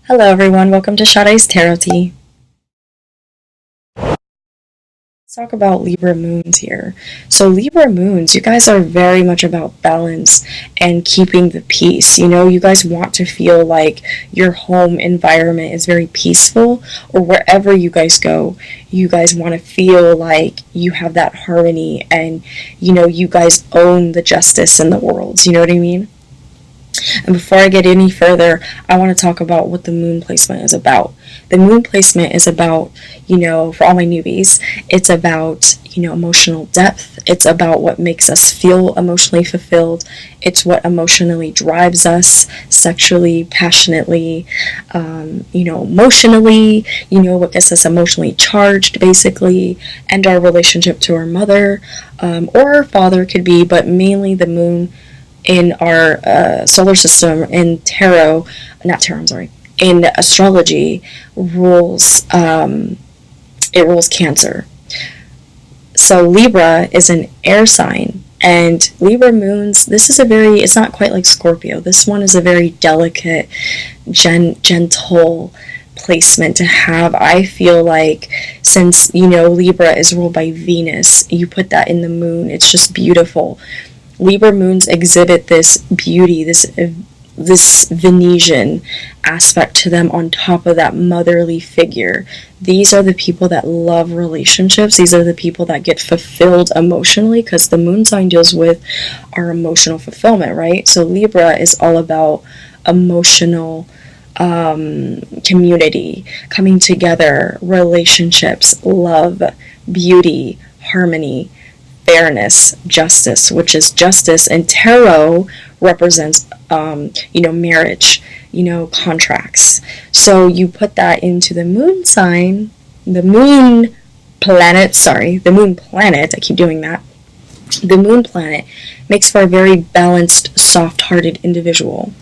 Hello everyone, welcome to Sade's Tarot Tea. Let's talk about Libra Moons here. So Libra Moons, you guys are very much about balance and keeping the peace. You guys want to feel like your home environment is very peaceful, or wherever you guys go, you guys want to feel like you have that harmony and, you guys own the justice in the world. You know what I mean? And before I get any further, I want to talk about what the moon placement is about. The moon placement is about, for all my newbies, it's about, emotional depth. It's about what makes us feel emotionally fulfilled. It's what emotionally drives us sexually, passionately, emotionally, what gets us emotionally charged, basically, and our relationship to our mother, or our father could be, but mainly the moon in our solar system in in astrology rules, it rules Cancer. So Libra is an air sign, and Libra moons, it's not quite like Scorpio. This one is a very delicate, gentle placement to have. I feel like since, Libra is ruled by Venus, you put that in the moon, it's just beautiful. Libra moons exhibit this beauty, this Venetian aspect to them on top of that motherly figure. These are the people that love relationships. These are the people that get fulfilled emotionally, because the moon sign deals with our emotional fulfillment, right? So Libra is all about emotional community, coming together, relationships, love, beauty, harmony, fairness, justice, which is justice, and tarot represents marriage, contracts. So you put that into the moon sign, the moon planet, I keep doing that. The moon planet makes for a very balanced, soft-hearted individual.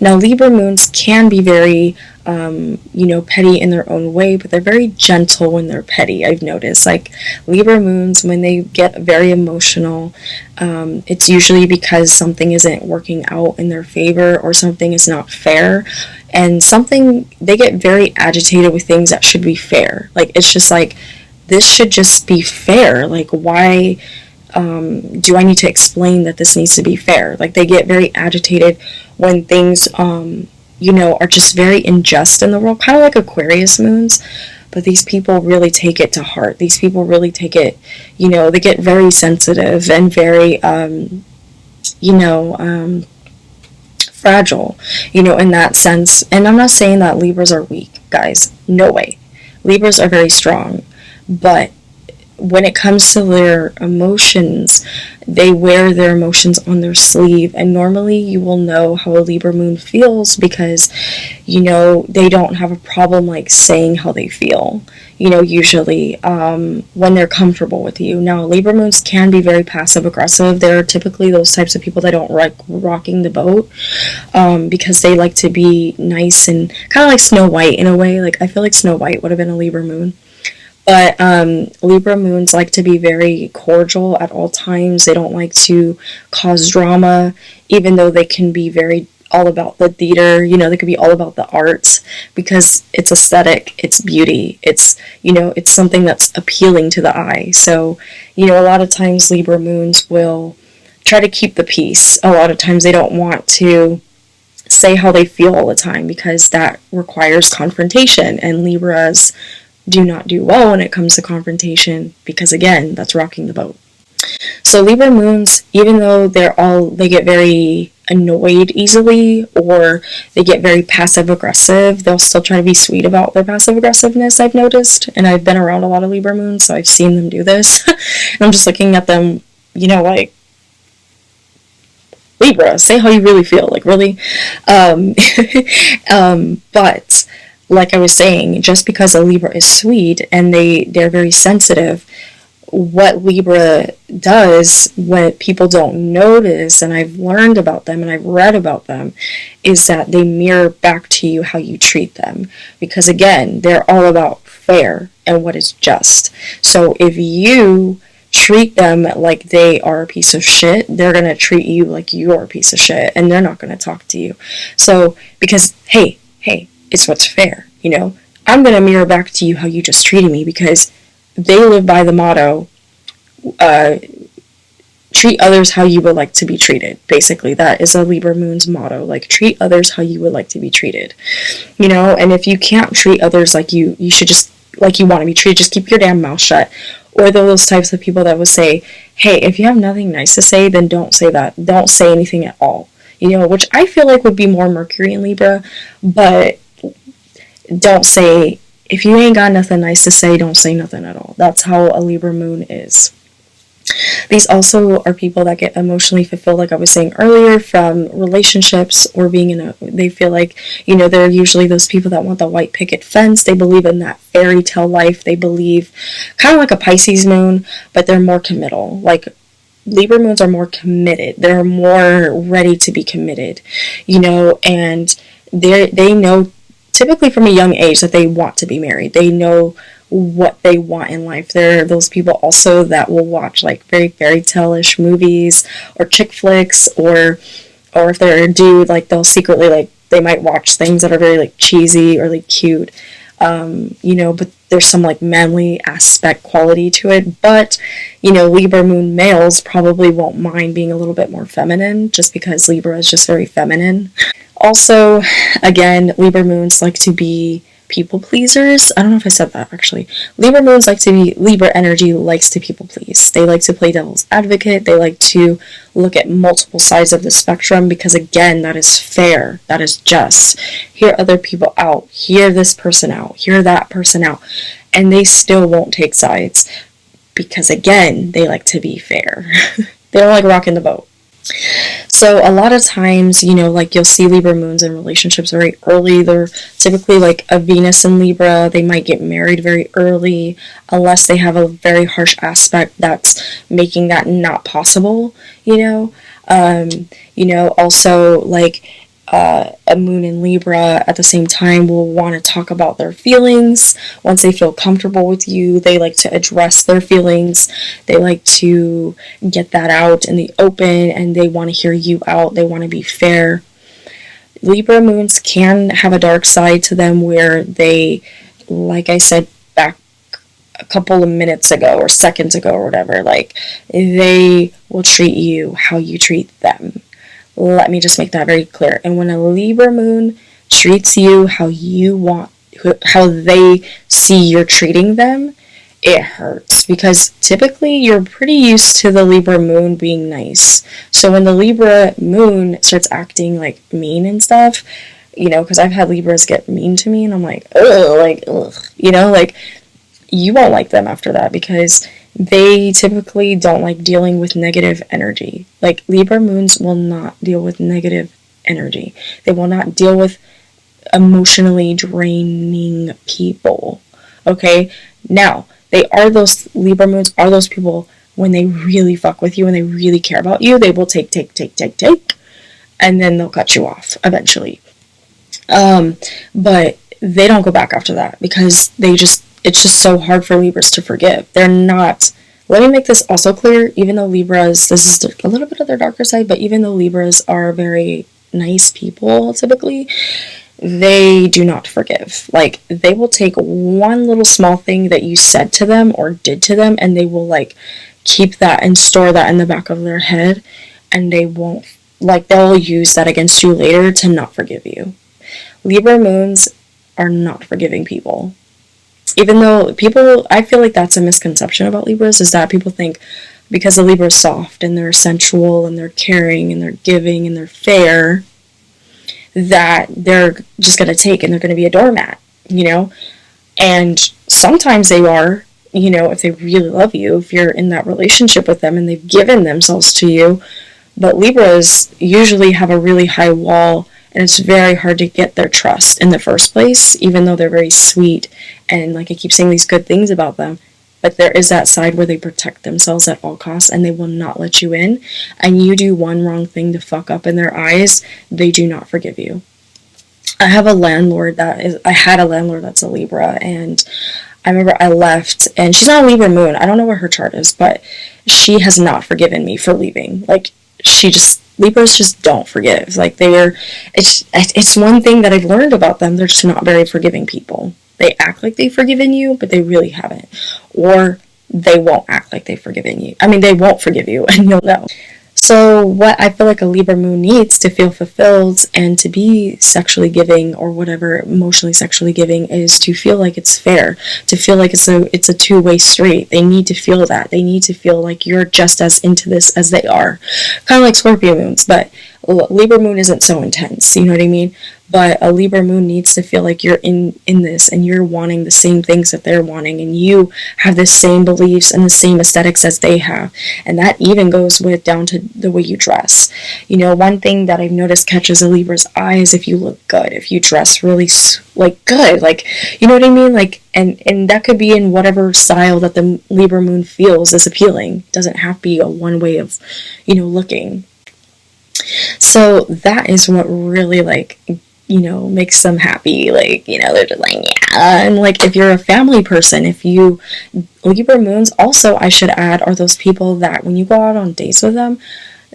Now, Libra moons can be very, petty in their own way, but they're very gentle when they're petty, I've noticed. Like, Libra moons, when they get very emotional, it's usually because something isn't working out in their favor, or something is not fair, and they get very agitated with things that should be fair. Like, it's just like, this should just be fair. Like, why do I need to explain that this needs to be fair? Like, they get very agitated when things, are just very unjust in the world, kind of like Aquarius moons. But these people really take it to heart. These people really take it, they get very sensitive and very, fragile, in that sense. And I'm not saying that Libras are weak, guys. No way. Libras are very strong. But when it comes to their emotions, they wear their emotions on their sleeve, and normally you will know how a Libra moon feels because, they don't have a problem like saying how they feel, usually when they're comfortable with you. Now, Libra moons can be very passive aggressive. They're typically those types of people that don't like rocking the boat, because they like to be nice and kind of like Snow White in a way. Like, I feel like Snow White would have been a Libra moon. But Libra moons like to be very cordial at all times. They don't like to cause drama, even though they can be very all about the theater. They could be all about the arts, because it's aesthetic, it's beauty, it's something that's appealing to the eye. So, a lot of times Libra moons will try to keep the peace. A lot of times they don't want to say how they feel all the time, because that requires confrontation, and Libras do not do well when it comes to confrontation, because again, that's rocking the boat. So Libra moons, even though they get very annoyed easily, or they get very passive aggressive, they'll still try to be sweet about their passive aggressiveness, I've noticed. And I've been around a lot of Libra moons, so I've seen them do this. And I'm just looking at them, like, Libra, say how you really feel, like, really. But like I was saying, just because a Libra is sweet and they're very sensitive, what Libra does when people don't notice, and I've learned about them and I've read about them, is that they mirror back to you how you treat them. Because again, they're all about fair and what is just. So if you treat them like they are a piece of shit, they're going to treat you like you're a piece of shit, and they're not going to talk to you. So, because, hey, It's what's fair, you know? I'm going to mirror back to you how you just treated me, because they live by the motto, uh, treat others how you would like to be treated. Basically, that is a Libra Moon's motto. Like, treat others how you would like to be treated. You know, and if you can't treat others like you should just, like you want to be treated, just keep your damn mouth shut. Or those types of people that will say, hey, if you have nothing nice to say, then don't say that. Don't say anything at all. You know, which I feel like would be more Mercury in Libra, but don't say, if you ain't got nothing nice to say, don't say nothing at all. That's how a Libra Moon is. These also are people that get emotionally fulfilled, like I was saying earlier, from relationships or being in a, they feel like, you know, they're usually those people that want the white picket fence. They believe in that fairy tale life. They believe, kind of like a Pisces moon, but they're more committal. Like, Libra moons are more committed. They're more ready to be committed, you know, and they know typically from a young age that they want to be married. They know what they want in life. There are those people also that will watch like very fairy tale-ish movies or chick flicks, or if they're a dude, like they'll secretly, like, they might watch things that are very like cheesy or like cute, you know, but there's some like manly aspect quality to it. But, you know, Libra moon males probably won't mind being a little bit more feminine, just because Libra is just very feminine. Also, again, Libra moons like to be people pleasers. I don't know if I said that actually. Libra moons like to be, Libra energy likes to people please. They like to play devil's advocate. They like to look at multiple sides of the spectrum, because again, that is fair. That is just. Hear other people out. Hear this person out. Hear that person out. And they still won't take sides, because again, they like to be fair. They don't like rocking the boat. So a lot of times, you know, like you'll see Libra moons in relationships very early. They're typically like a Venus in Libra. They might get married very early, unless they have a very harsh aspect that's making that not possible, you know. You know, also like a moon in Libra at the same time will want to talk about their feelings. Once they feel comfortable with you, they like to address their feelings. They like to get that out in the open, and they want to hear you out. They want to be fair. Libra moons can have a dark side to them where they, like I said back a couple of minutes ago or seconds ago or whatever, like they will treat you how you treat them. Let me just make that very clear. And when a Libra moon treats you how you want, how they see you're treating them, it hurts, because typically you're pretty used to the Libra moon being nice. So when the Libra moon starts acting like mean and stuff, you know, because I've had Libras get mean to me and I'm like, ugh, you know, like, you won't like them after that, because they typically don't like dealing with negative energy. Like, Libra moons will not deal with negative energy. They will not deal with emotionally draining people. Okay? Now, Libra moons are those people, when they really fuck with you and they really care about you, they will take, and then they'll cut you off eventually. But they don't go back after that, because it's just so hard for Libras to forgive. They're not, let me make this also clear, even though Libras, this is a little bit of their darker side, but even though Libras are very nice people typically, they do not forgive. Like, they will take one little small thing that you said to them or did to them, and they will like keep that and store that in the back of their head, and they won't, like, they'll use that against you later to not forgive you. Libra moons are not forgiving people. Even though I feel like that's a misconception about Libras, is that people think because the Libra is soft and they're sensual and they're caring and they're giving and they're fair, that they're just going to take and they're going to be a doormat, you know? And sometimes they are, you know, if they really love you, if you're in that relationship with them and they've given themselves to you. But Libras usually have a really high wall, and it's very hard to get their trust in the first place, even though they're very sweet and, like, I keep saying these good things about them. But there is that side where they protect themselves at all costs, and they will not let you in. And you do one wrong thing to fuck up in their eyes, they do not forgive you. I had a landlord that's a Libra, and I remember I left, and she's not a Libra moon. I don't know what her chart is, but she has not forgiven me for leaving. Like, she just Libras just don't forgive. Like, it's one thing that I've learned about them. They're just not very forgiving people. They act like they've forgiven you, but they really haven't. Or they won't act like they've forgiven you. I mean, they won't forgive you, and you'll know. So what I feel like a Libra moon needs to feel fulfilled and to be sexually giving, or whatever, emotionally sexually giving, is to feel like it's fair, to feel like it's a two-way street. They need to feel that. They need to feel like you're just as into this as they are. Kind of like Scorpio moons, but Libra moon isn't so intense, you know what I mean? But a Libra moon needs to feel like you're in this, and you're wanting the same things that they're wanting, and you have the same beliefs and the same aesthetics as they have. And that even goes with down to the way you dress. You know, one thing that I've noticed catches a Libra's eye is if you look good, if you dress really like good, like, you know what I mean? Like, and that could be in whatever style that the Libra moon feels is appealing. It doesn't have to be a one way of, you know, looking. So that is what really, like, you know, makes them happy. Like, you know, they're just like, yeah. And like, if you're a family person, Libra moons also, I should add, are those people that when you go out on dates with them,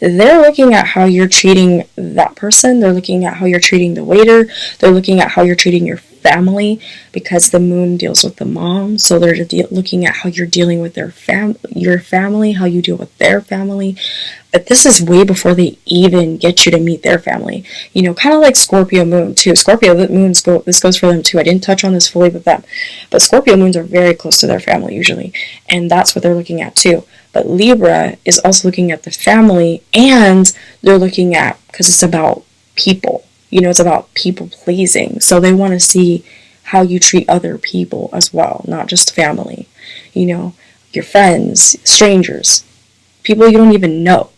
they're looking at how you're treating that person. They're looking at how you're treating the waiter. They're looking at how you're treating your family, because the moon deals with the mom. So they're looking at how you're dealing with your family, how you deal with their family. But this is way before they even get you to meet their family. You know, kind of like Scorpio moon too. Scorpio moons this goes for them too. I didn't touch on this fully with them, but Scorpio moons are very close to their family usually, and that's what they're looking at too. But Libra is also looking at the family, and they're looking at, because it's about people. You know, it's about people pleasing. So they want to see how you treat other people as well, not just family. You know, your friends, strangers, people you don't even know,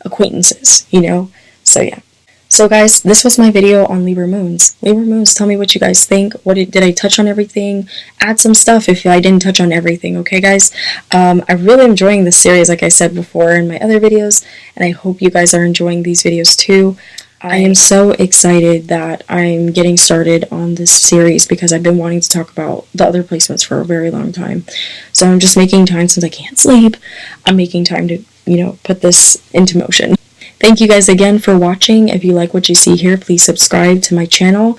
acquaintances, you know? So yeah. So guys, this was my video on Libra moons. Libra moons, tell me what you guys think. Did I touch on everything? Add some stuff if I didn't touch on everything, okay guys? I'm really enjoying this series, like I said before in my other videos, and I hope you guys are enjoying these videos too. I am so excited that I'm getting started on this series, because I've been wanting to talk about the other placements for a very long time. So I'm just making time, since I can't sleep, I'm making time to, you know, put this into motion. Thank you guys again for watching. If you like what you see here, please subscribe to my channel.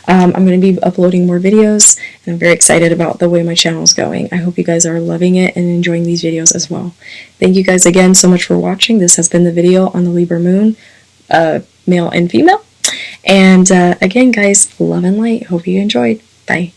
I'm going to be uploading more videos, and I'm very excited about the way my channel is going. I hope you guys are loving it and enjoying these videos as well. Thank you guys again so much for watching. This has been the video on the Libra moon, male and female. And again, guys, love and light. Hope you enjoyed. Bye.